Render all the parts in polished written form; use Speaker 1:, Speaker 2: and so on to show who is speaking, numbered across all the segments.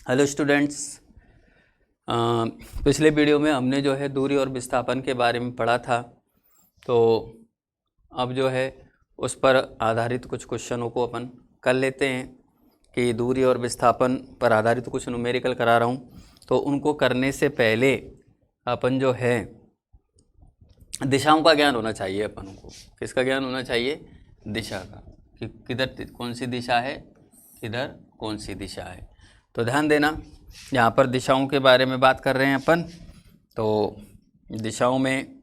Speaker 1: Hello students. पिछले video में हमने जो है दूरी और विस्थापन के बारे में पढ़ा था, तो अब जो है उस पर आधारित कुछ क्वेश्चनों को अपन कर लेते हैं कि दूरी और विस्थापन पर आधारित कुछ न्यूमेरिकल करा रहा हूँ। तो उनको करने से पहले अपन जो है दिशाओं का ज्ञान होना चाहिए अपन को। किसका ज्ञान होना चाहिए? दिशा का, कि किधर कौन सी दिशा है, किधर कौन सी दिशा है। तो ध्यान देना, यहाँ पर दिशाओं के बारे में बात कर रहे हैं अपन। तो दिशाओं में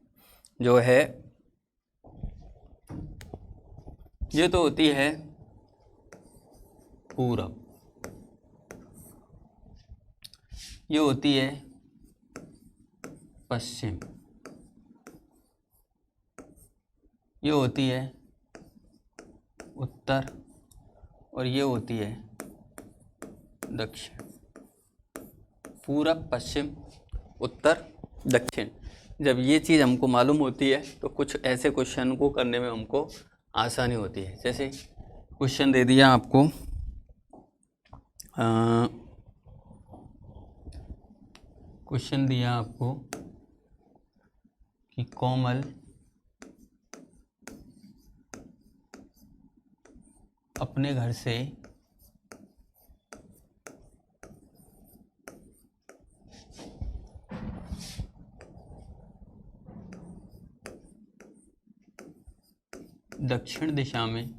Speaker 1: जो है ये तो होती है पूरब, ये होती है पश्चिम, ये होती है उत्तर और ये होती है दक्षिण। पूरब, पश्चिम, उत्तर, दक्षिण। जब ये चीज़ हमको मालूम होती है तो कुछ ऐसे क्वेश्चन को करने में हमको आसानी होती है। जैसे क्वेश्चन दे दिया आपको, क्वेश्चन दिया आपको कि कोमल अपने घर से दक्षिण दिशा में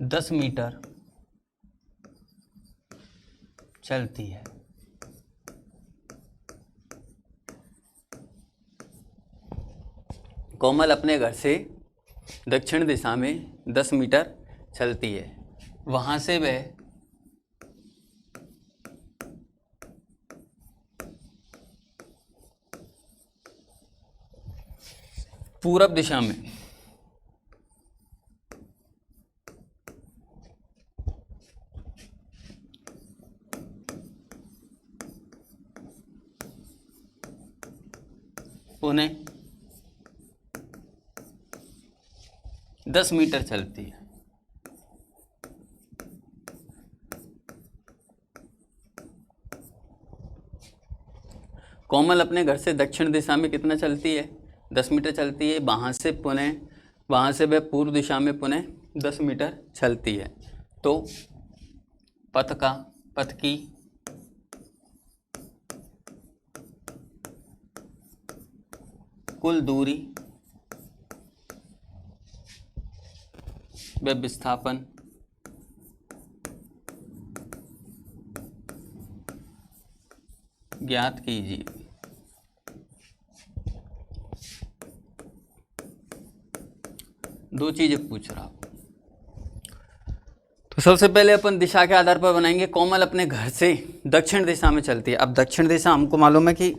Speaker 1: 10 मीटर चलती है। कोमल अपने घर से दक्षिण दिशा में 10 मीटर चलती है। वहाँ से वह पूरब दिशा में पुणे 10 मीटर चलती है। कोमल अपने घर से दक्षिण दिशा में कितना चलती है? 10 मीटर चलती है। वहाँ से पुणे, वहाँ से वह पूर्व दिशा में पुणे 10 मीटर चलती है। तो पथ की कुल दूरी व विस्थापन ज्ञात कीजिए। दो चीजें पूछ रहा हूं। तो सबसे पहले अपन दिशा के आधार पर बनाएंगे। कोमल अपने घर से दक्षिण दिशा में चलती है। अब दक्षिण दिशा हमको मालूम है कि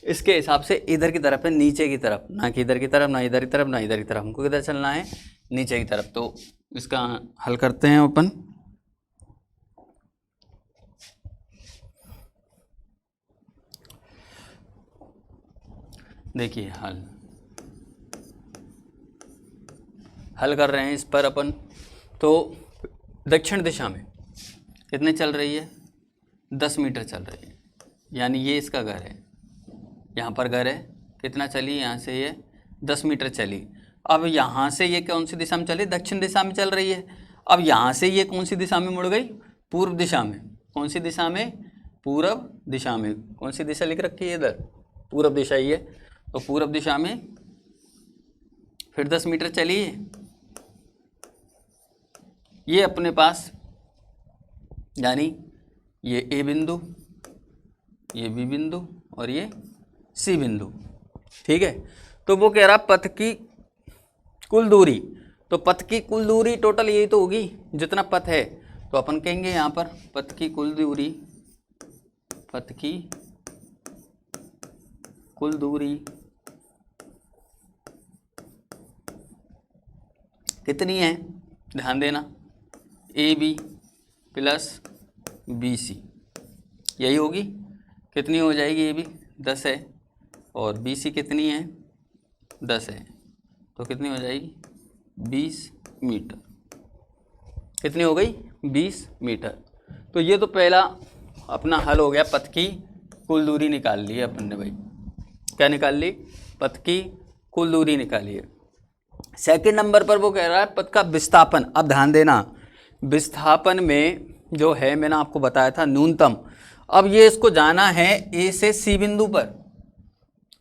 Speaker 1: इसके हिसाब से इधर की तरफ है, नीचे की तरफ, ना कि इधर की तरफ, ना इधर की तरफ, ना इधर की तरफ। हमको किधर चलना है? नीचे की तरफ। तो इसका हल करते हैं अपन। देखिए हल कर रहे हैं इस पर अपन। तो दक्षिण दिशा में कितने चल रही है? 10 मीटर चल रही है। यानी ये इसका घर है, यहाँ पर घर है। कितना चली? यहाँ से ये 10 मीटर चली। अब यहाँ से ये कौन सी दिशा में चली? दक्षिण दिशा में चल रही है। अब यहाँ से ये कौन सी दिशा में मुड़ गई? पूर्व दिशा में। कौन सी दिशा में? पूरब दिशा में। कौन सी दिशा लिख रखी है इधर? पूरब दिशा ही है। तो पूरब दिशा में फिर 10 मीटर चली है। ये अपने पास, यानी ये ए बिंदु, ये बी बिंदु और ये सी बिंदु, ठीक है। तो वो कह रहा पथ की कुल दूरी। तो पथ की कुल दूरी टोटल यही तो होगी जितना पथ है। तो अपन कहेंगे यहाँ पर पथ की कुल दूरी, पथ की कुल दूरी कितनी है? ध्यान देना, A B plus B C, यही होगी। कितनी हो जाएगी? ए बी 10 है और बी सी कितनी है? 10 है। तो कितनी हो जाएगी 20 मीटर। कितनी हो गई 20 मीटर। तो ये तो पहला अपना हल हो गया, पथ की कुल दूरी निकाल ली है अपन ने भाई। क्या निकाल ली? पथ की कुल दूरी निकाली है। सेकंड नंबर पर वो कह रहा है पथ का विस्थापन। अब ध्यान देना, विस्थापन में जो है मैंने आपको बताया था न्यूनतम। अब ये इसको जाना है ए से सी बिंदु पर,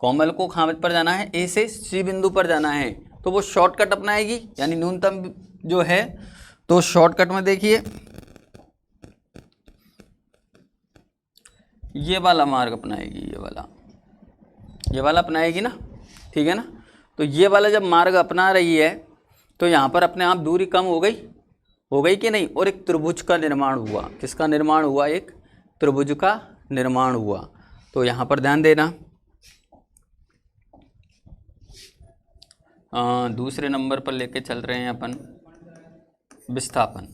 Speaker 1: कोमल को खामत पर जाना है, ए से सी बिंदु पर जाना है, तो वो शॉर्टकट अपनाएगी यानी न्यूनतम जो है। तो शॉर्टकट में देखिए ये वाला मार्ग अपनाएगी, ये वाला अपनाएगी ना, ठीक है ना। तो ये वाला जब मार्ग अपना रही है तो यहाँ पर अपने आप दूरी कम हो गई कि नहीं, और एक त्रिभुज का निर्माण हुआ। किसका निर्माण हुआ? एक त्रिभुज का निर्माण हुआ। तो यहाँ पर ध्यान देना, दूसरे नंबर पर लेके चल रहे हैं अपन विस्थापन।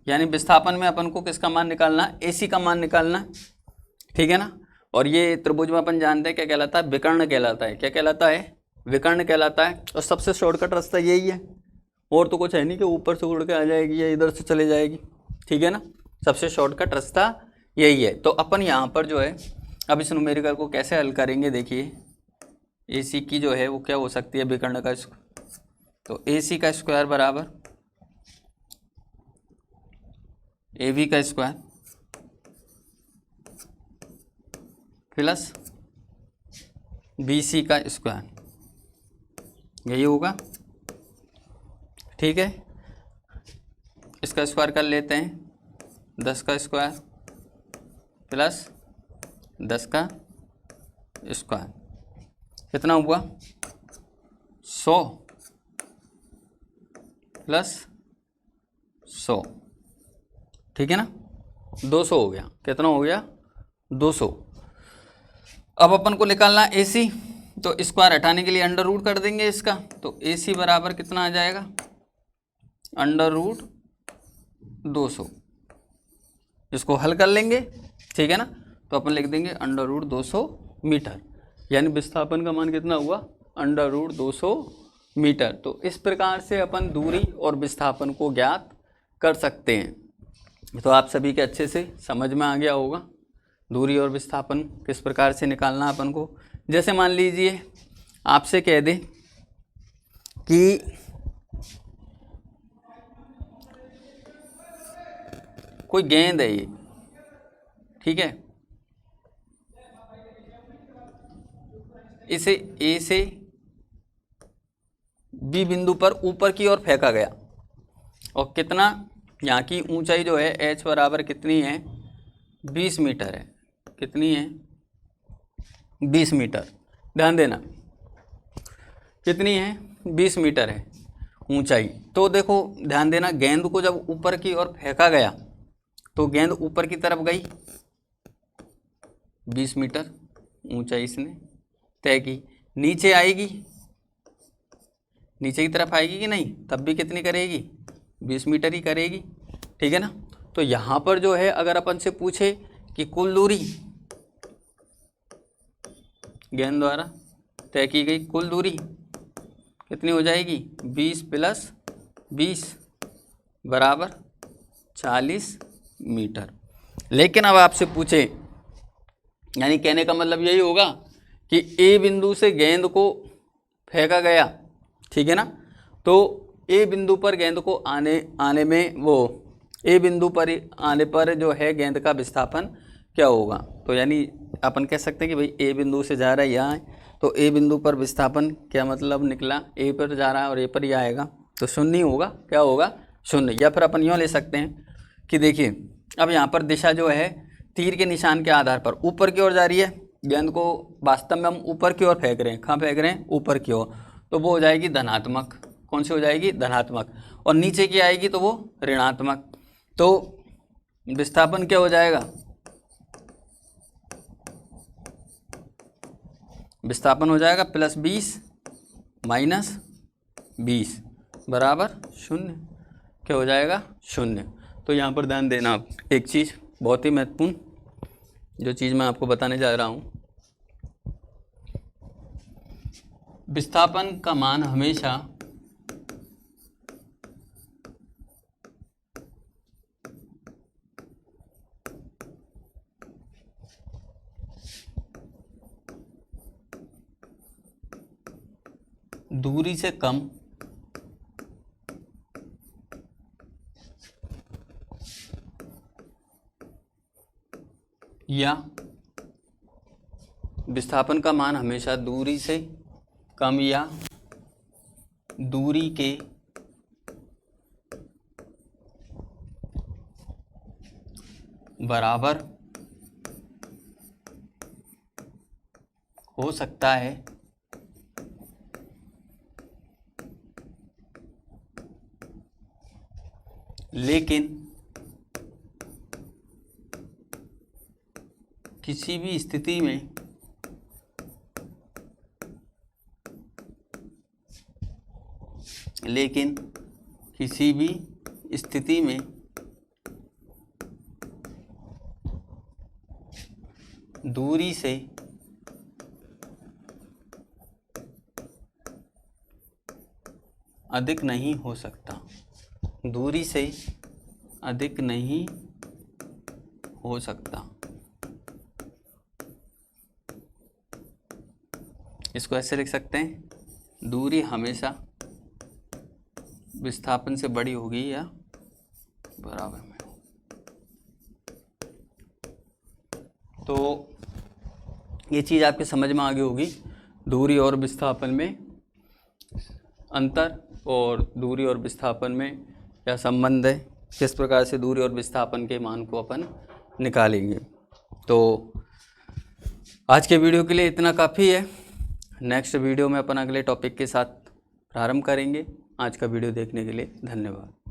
Speaker 1: यानी विस्थापन में अपन को किसका मान निकालना? AC का मान निकालना, ठीक है ना। और ये त्रिभुज में अपन जानते हैं क्या कहलाता है? विकर्ण कहलाता है। क्या कहलाता है? विकर्ण कहलाता है। और सबसे शॉर्टकट रास्ता यही है, और तो कुछ है नहीं कि ऊपर से उड़ के आ जाएगी या इधर से चले जाएगी, ठीक है ना। सबसे शॉर्टकट रास्ता यही है। तो अपन यहाँ पर जो है अब इस न्यूमेरिकल को कैसे हल करेंगे? देखिए AC की जो है वो क्या हो सकती है? विकर्ण का स्क्वायर। तो AC का स्क्वायर बराबर AB का स्क्वायर प्लस BC का स्क्वायर, यही होगा, ठीक है। इसका स्क्वायर कर लेते हैं, 10 का स्क्वायर प्लस 10 का स्क्वायर कितना हुआ? 100 प्लस 100, ठीक है ना। 200 हो गया। कितना हो गया? 200। अब अपन को निकालना AC, तो स्क्वायर हटाने के लिए अंडर रूट कर देंगे इसका। तो AC बराबर कितना आ जाएगा? Under root 200। इसको हल कर लेंगे, ठीक है ना। तो अपन लिख देंगे अंडर रूट 200 मीटर, यानी विस्थापन का मान कितना हुआ? Under root 200 metre. तो इस प्रकार से अपन दूरी और विस्थापन को ज्ञात कर सकते हैं। तो आप सभी के अच्छे से समझ में आ गया होगा दूरी और विस्थापन किस प्रकार से निकालना अपन को। जैसे मान लीजिए आपसे कह दें कि कोई गेंद है ये, ठीक है, इसे A से B बिंदु पर ऊपर की ओर फेंका गया, और कितना यहाँ की ऊंचाई जो है H बराबर कितनी है? 20 मीटर है। कितनी है? 20 मीटर। ध्यान देना कितनी है? 20 मीटर है ऊंचाई। तो देखो ध्यान देना, गेंद को जब ऊपर की ओर फेंका गया तो गेंद ऊपर की तरफ गई, 20 मीटर ऊंचाई इसने तय की। नीचे आएगी, नीचे की तरफ आएगी कि नहीं, तब भी कितनी करेगी? 20 मीटर ही करेगी, ठीक है ना। तो यहाँ पर जो है अगर अपन से पूछे कि कुल दूरी गेंद द्वारा तय की गई कुल दूरी कितनी हो जाएगी? 20 प्लस 20 बराबर 40 मीटर। लेकिन अब आपसे पूछे, यानी कहने का मतलब यही होगा कि A बिंदु से गेंद को फेंका गया, ठीक है ना। तो A बिंदु पर गेंद को आने में वो A बिंदु पर आने पर जो है गेंद का विस्थापन क्या होगा? तो यानी अपन कह सकते हैं कि भाई A बिंदु से जा रहा है यहाँ, तो A बिंदु पर विस्थापन क्या मतलब निकला? A पर जा रहा है और A पर ही आएगा, तो शून्य होगा। क्या होगा? शून्य। या फिर अपन यूँ ले सकते हैं कि देखिए अब यहाँ पर दिशा जो है तीर के निशान के आधार पर ऊपर की ओर जा रही है, गेंद को वास्तव में हम ऊपर की ओर फेंक रहे हैं। कहाँ फेंक रहे हैं? ऊपर की ओर। तो वो हो जाएगी धनात्मक। कौन सी हो जाएगी? धनात्मक। और नीचे की आएगी तो वो ऋणात्मक। तो विस्थापन क्या हो जाएगा? विस्थापन हो जाएगा +20 माइनस 20 बराबर 0। क्या हो जाएगा? 0। तो यहाँ पर ध्यान देना आप एक चीज़ बहुत ही महत्वपूर्ण, जो चीज़ मैं आपको बताने जा रहा हूँ विस्थापन का मान हमेशा दूरी से कम या विस्थापन का मान हमेशा दूरी से कम या दूरी के बराबर हो सकता है, लेकिन किसी भी स्थिति में दूरी से अधिक नहीं हो सकता, दूरी से अधिक नहीं हो सकता। इसको ऐसे लिख सकते हैं, दूरी हमेशा विस्थापन से बड़ी होगी या बराबर में। तो ये चीज़ आपके समझ में आ गई होगी, दूरी और विस्थापन में अंतर और दूरी और विस्थापन में क्या संबंध है, किस प्रकार से दूरी और विस्थापन के मान को अपन निकालेंगे। तो आज के वीडियो के लिए इतना काफ़ी है। नेक्स्ट वीडियो में अपन अगले टॉपिक के साथ प्रारंभ करेंगे। आज का वीडियो देखने के लिए धन्यवाद।